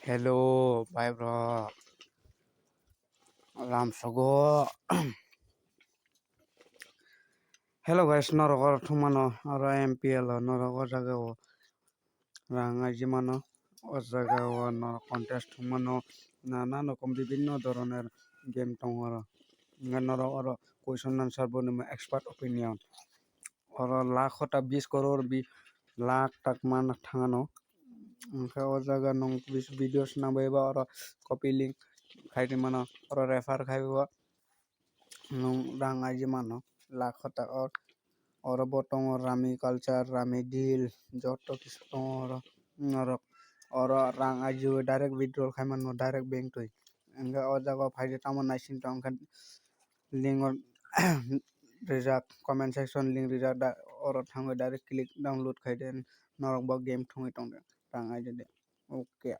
Hello, bye bro. Ram Sogo. Hello guys, norogor thumano aro MPL norogor jagao rangai jimano o jagao nor contest thumano নানান রকম বিভিন্ন ধরনের game টংর নরগর question answer বনিম expert opinion or লাখটা 20 crore lakh টাক মান থাঙানো ओमफ्राय o jaga nong videos nambaiba or copy link খাইতে মানো or refer খাইবা nong rang aji mano লাখটা or botong rami culture rami deal joto kisu tong or rang aji direct withdrawal খাইমানো direct bank toi enga o jaga phaide tamon naisin tong kan link or rijak comment section link rijak or thango direct click download khaiden norok ba game thongoi tong rang aji de okay